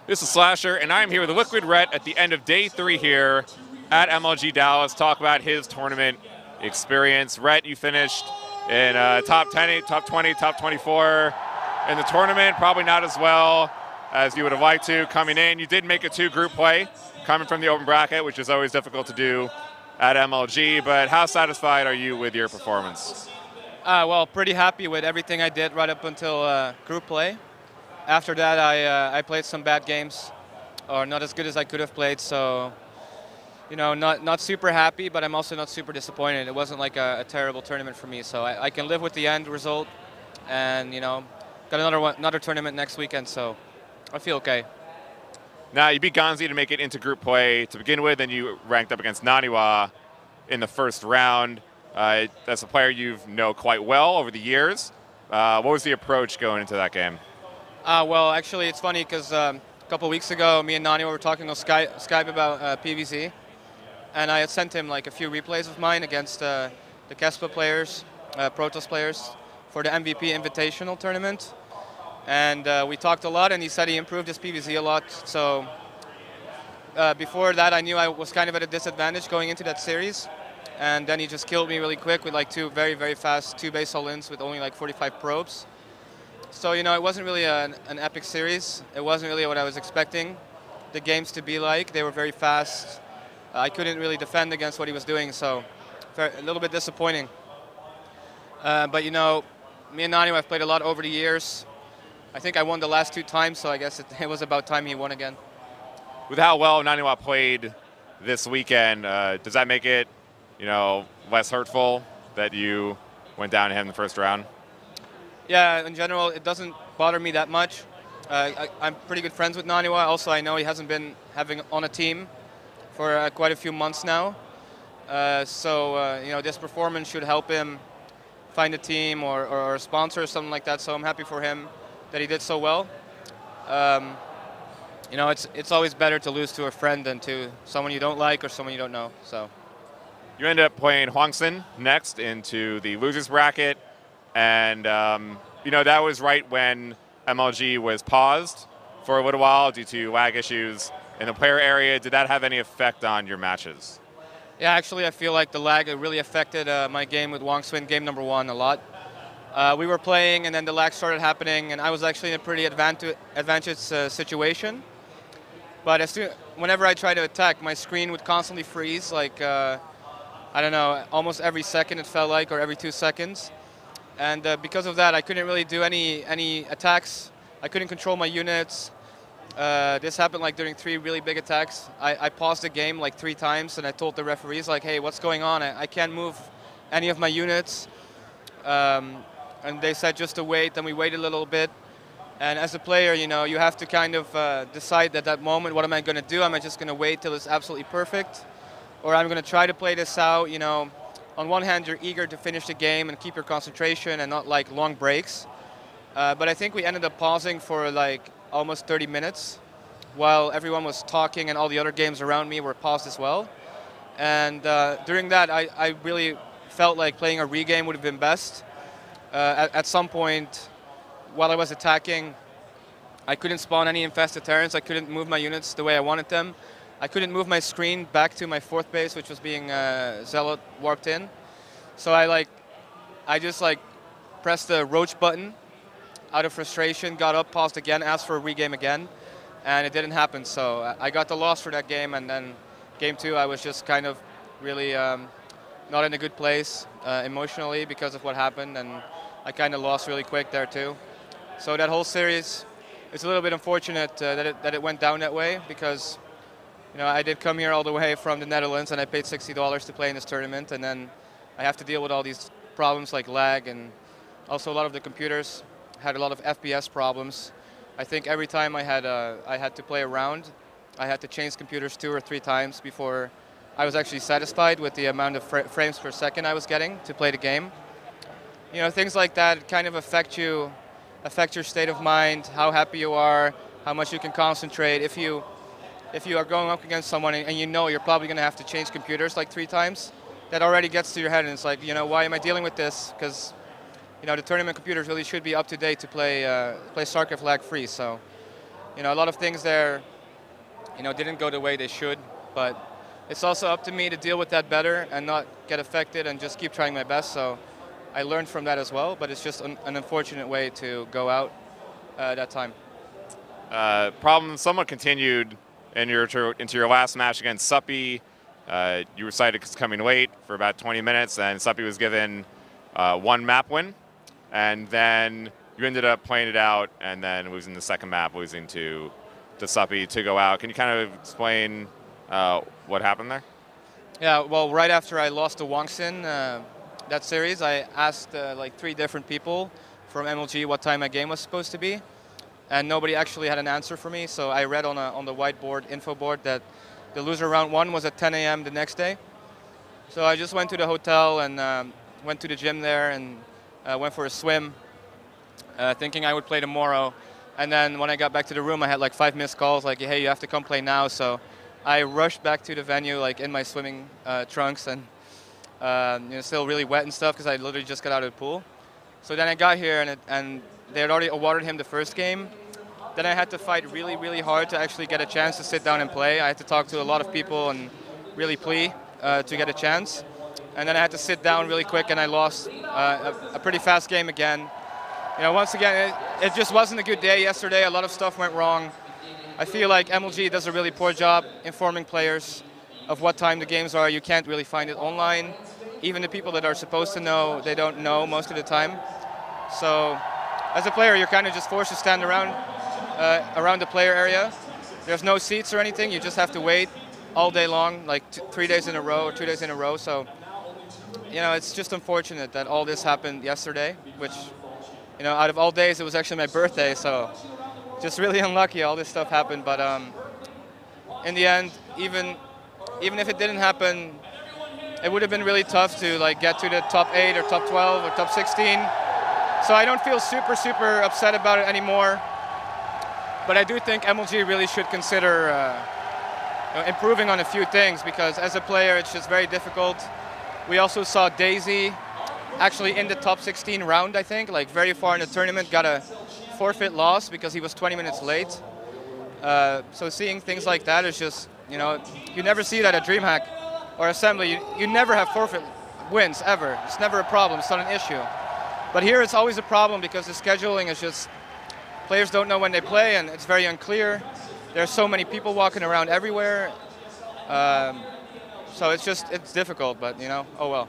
This is Slasher, and I'm here with Liquid Ret at the end of day 3 here at MLG Dallas. Talk about his tournament experience. Ret, you finished in top 10, top 20, top 24 in the tournament. Probably not as well as you would have liked to coming in. You did make it to group play coming from the open bracket, which is always difficult to do at MLG. But how satisfied are you with your performance? Well, pretty happy with everything I did right up until group play. After that, I played some bad games, or not as good as I could have played. So, you know, not super happy, but I'm also not super disappointed. It wasn't like a terrible tournament for me, so I can live with the end result. And you know, got another tournament next weekend, so I feel okay. Now, you beat Gonzi to make it into group play to begin with, and you ranked up against Naniwa in the first round. That's a player you know quite well over the years. What was the approach going into that game? Well, actually, it's funny because a couple weeks ago, me and Nani were talking on Skype about PVZ, and I had sent him like a few replays of mine against the Kespa players, Protoss players, for the MVP Invitational tournament. And we talked a lot, and he said he improved his PVZ a lot. So before that, I knew I was kind of at a disadvantage going into that series. And then he just killed me really quick with like two very, very fast 2-base all-ins with only like 45 probes. So, you know, it wasn't really an epic series. It wasn't really what I was expecting the games to be like. They were very fast. I couldn't really defend against what he was doing, so a little bit disappointing. But, you know, me and Nani have played a lot over the years. I think I won the last 2 times, so I guess it was about time he won again. With how well Naniwa played this weekend, does that make it, you know, less hurtful that you went down to him in the first round? Yeah, in general, it doesn't bother me that much. I'm pretty good friends with Naniwa. Also, I know he hasn't been having on a team for quite a few months now. So, you know, this performance should help him find a team or a sponsor or something like that. So I'm happy for him that he did so well. You know, it's always better to lose to a friend than to someone you don't like or someone you don't know. So you ended up playing Hwangsun next into the losers bracket. And, you know, that was right when MLG was paused for a little while due to lag issues in the player area. Did that have any effect on your matches? Yeah, actually, I feel like the lag really affected my game with Hwangsun, game number 1, a lot. We were playing, and then the lag started happening, and I was actually in a pretty advantageous situation. But whenever I tried to attack, my screen would constantly freeze, like, I don't know, almost every second it felt like, or every 2 seconds. And because of that, I couldn't really do any attacks. I couldn't control my units. This happened like during 3 really big attacks. I paused the game like 3 times, and I told the referees, like, hey, what's going on? I can't move any of my units. And they said just to wait, and we waited a little bit. And as a player, you know, you have to kind of decide at that moment, what am I going to do? Am I just going to wait till it's absolutely perfect? Or I'm going to try to play this out, you know. On one hand, you're eager to finish the game and keep your concentration and not like long breaks. But I think we ended up pausing for like almost 30 minutes while everyone was talking and all the other games around me were paused as well. And during that, I really felt like playing a regame would have been best. At some point, while I was attacking, I couldn't spawn any infested Terrans. I couldn't move my units the way I wanted them. I couldn't move my screen back to my 4th base, which was being Zealot warped in. So I just pressed the roach button out of frustration, got up, paused again, asked for a regame again, and it didn't happen. So I got the loss for that game, and then game 2, I was just kind of really not in a good place emotionally because of what happened, and I kind of lost really quick there too. So that whole series, it's a little bit unfortunate that it went down that way because, you know, I did come here all the way from the Netherlands, and I paid $60 to play in this tournament, and then I have to deal with all these problems like lag, and also a lot of the computers had a lot of FPS problems. I think every time I had to play a round, I had to change computers 2 or 3 times before I was actually satisfied with the amount of frames per second I was getting to play the game. You know, things like that kind of affect your state of mind, how happy you are, how much you can concentrate. If you are going up against someone and you know you're probably going to have to change computers like 3 times, that already gets to your head, and it's like, you know, why am I dealing with this? Because, you know, the tournament computers really should be up to date to play StarCraft lag free. So a lot of things there, didn't go the way they should. But it's also up to me to deal with that better and not get affected and just keep trying my best. So I learned from that as well, but it's just an unfortunate way to go out that time. Problem somewhat continued into your last match against Suppy. You were cited as coming late for about 20 minutes, and Suppy was given one map win, and then you ended up playing it out and then losing the second map, losing to Suppy to go out. Can you kind of explain what happened there? Yeah, well, right after I lost to Wangsin that series, I asked like 3 different people from MLG what time my game was supposed to be, and nobody actually had an answer for me. So I read on the whiteboard, info board, that the loser round 1 was at 10 a.m. the next day. So I just went to the hotel and went to the gym there and went for a swim, thinking I would play tomorrow. And then when I got back to the room, I had like 5 missed calls, like, hey, you have to come play now. So I rushed back to the venue, like in my swimming trunks, and still really wet and stuff because I literally just got out of the pool. So then I got here, and they had already awarded him the first game. Then I had to fight really, really hard to actually get a chance to sit down and play. I had to talk to a lot of people and really plea to get a chance. And then I had to sit down really quick, and I lost a pretty fast game again. Once again, it just wasn't a good day yesterday. A lot of stuff went wrong. I feel like MLG does a really poor job informing players of what time the games are. You can't really find it online. Even the people that are supposed to know, they don't know most of the time. So as a player, you're kind of just forced to stand around the player area. There's no seats or anything. You just have to wait all day long, like 3 days in a row or 2 days in a row. So, it's just unfortunate that all this happened yesterday, which, out of all days, it was actually my birthday. So just really unlucky all this stuff happened. But in the end, even if it didn't happen, it would have been really tough to get to the top 8 or top 12 or top 16. So I don't feel super, super upset about it anymore. But I do think MLG really should consider improving on a few things, because as a player, it's just very difficult. We also saw Daisy actually in the top 16 round, I think, like very far in the tournament, got a forfeit loss because he was 20 minutes late. So seeing things like that is just, you never see that at DreamHack or Assembly. You never have forfeit wins, ever. It's never a problem. It's not an issue. But here it's always a problem because the scheduling is just, players don't know when they play, and it's very unclear. There's so many people walking around everywhere. So it's difficult, but, oh well.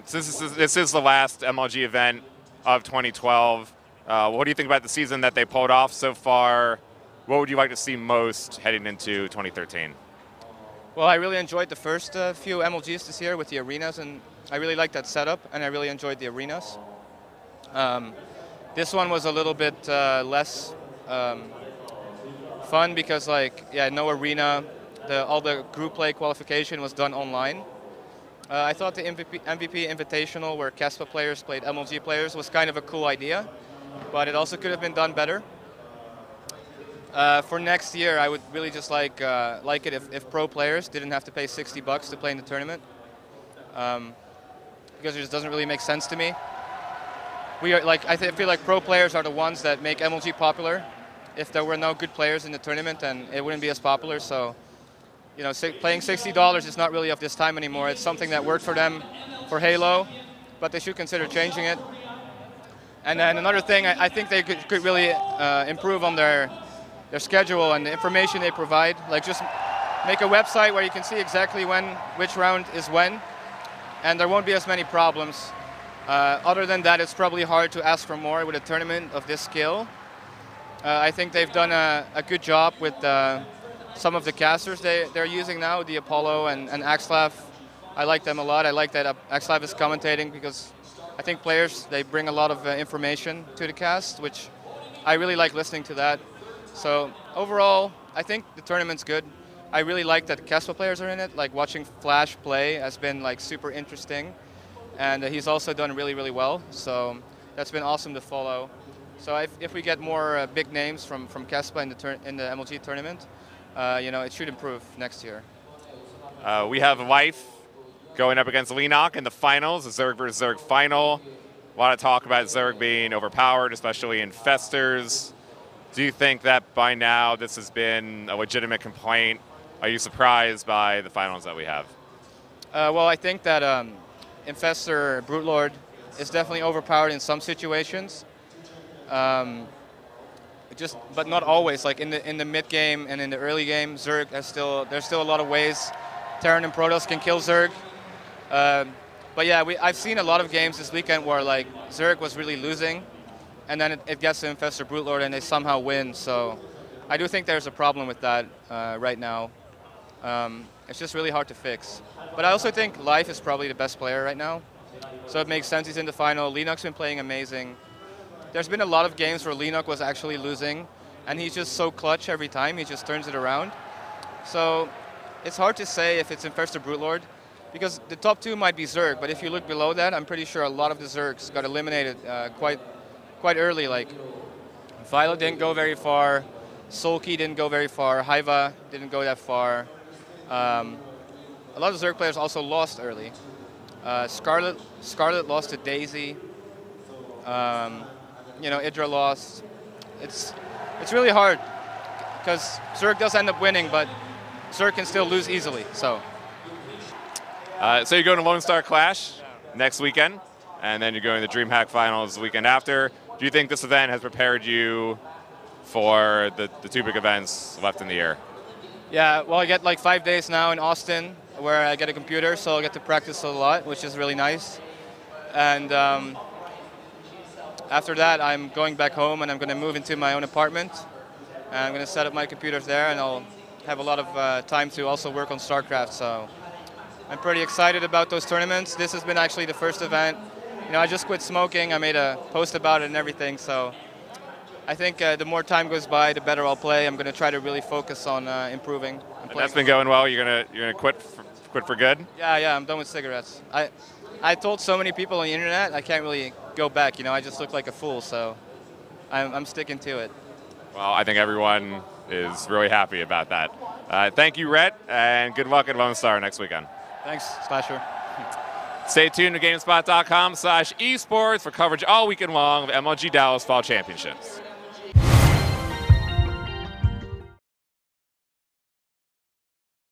Since this is the last MLG event of 2012, what do you think about the season that they pulled off so far? What would you like to see most heading into 2013? Well, I really enjoyed the first few MLGs this year with the arenas, and I really liked that setup, and I really enjoyed the arenas. This one was a little bit less fun because, no arena. All the group play qualification was done online. I thought the MVP Invitational, where Kespa players played MLG players, was kind of a cool idea, but it also could have been done better. For next year, I would really just like it if pro players didn't have to pay $60 to play in the tournament, because it just doesn't really make sense to me. I feel like pro players are the ones that make MLG popular. If there were no good players in the tournament, then it wouldn't be as popular. So, playing $60 is not really of this time anymore. It's something that worked for them for Halo, but they should consider changing it. And then another thing, I think they could really improve on their schedule and the information they provide. Like, just make a website where you can see exactly which round is when, and there won't be as many problems. Other than that, it's probably hard to ask for more with a tournament of this scale. I think they've done a good job with some of the casters they're using now, the Apollo and Axlav. I like them a lot. I like that Axlav is commentating because I think players, they bring a lot of information to the cast, which I really like listening to that. So overall, I think the tournament's good. I really like that Kespa players are in it. Like, watching Flash play has been super interesting. And he's also done really, really well. So that's been awesome to follow. So if we get more big names from Kespa in the MLG tournament, it should improve next year. We have Life going up against Lenok in the finals, the Zerg versus Zerg final. A lot of talk about Zerg being overpowered, especially in Festers. Do you think that by now this has been a legitimate complaint? Are you surprised by the finals that we have? Well, I think that Infestor Brute Lord is definitely overpowered in some situations. But not always. Like in the mid game and in the early game, Zerg there's still a lot of ways Terran and Protoss can kill Zerg. But yeah, I've seen a lot of games this weekend where like Zerg was really losing, and then it gets to Infestor Brute Lord and they somehow win. So I do think there's a problem with that right now. It's just really hard to fix. But I also think Life is probably the best player right now. So it makes sense he's in the final. Lennox been playing amazing. There's been a lot of games where Lennox was actually losing, and he's just so clutch every time. He just turns it around. So it's hard to say if it's Infestor Brute Lord, because the top two might be Zerg, but if you look below that, I'm pretty sure a lot of the Zergs got eliminated quite early. Like Violet didn't go very far, Sulky didn't go very far, Haiva didn't go that far. A lot of Zerg players also lost early. Scarlet lost to Daisy. You know, Idra lost. It's really hard because Zerg does end up winning, but Zerg can still lose easily. So you're going to Lone Star Clash next weekend, and then you're going to the DreamHack Finals the weekend after. Do you think this event has prepared you for the two big events left in the year? Yeah, well, I get like 5 days now in Austin where I get a computer, so I'll get to practice a lot, which is really nice. And after that, I'm going back home and I'm going to move into my own apartment. And I'm going to set up my computers there, and I'll have a lot of time to also work on StarCraft. So I'm pretty excited about those tournaments. This has been actually the first event. You know, I just quit smoking. I made a post about it and everything. So I think the more time goes by, the better I'll play. I'm going to try to really focus on improving. And that's been going well. You're gonna quit for good? Yeah, I'm done with cigarettes. I told so many people on the internet I can't really go back. You know, I just look like a fool. So I'm sticking to it. Well, I think everyone is really happy about that. Thank you, Rhett, and good luck at Lone Star next weekend. Thanks, Slasher. Stay tuned to GameSpot.com/esports for coverage all weekend long of MLG Dallas Fall Championships.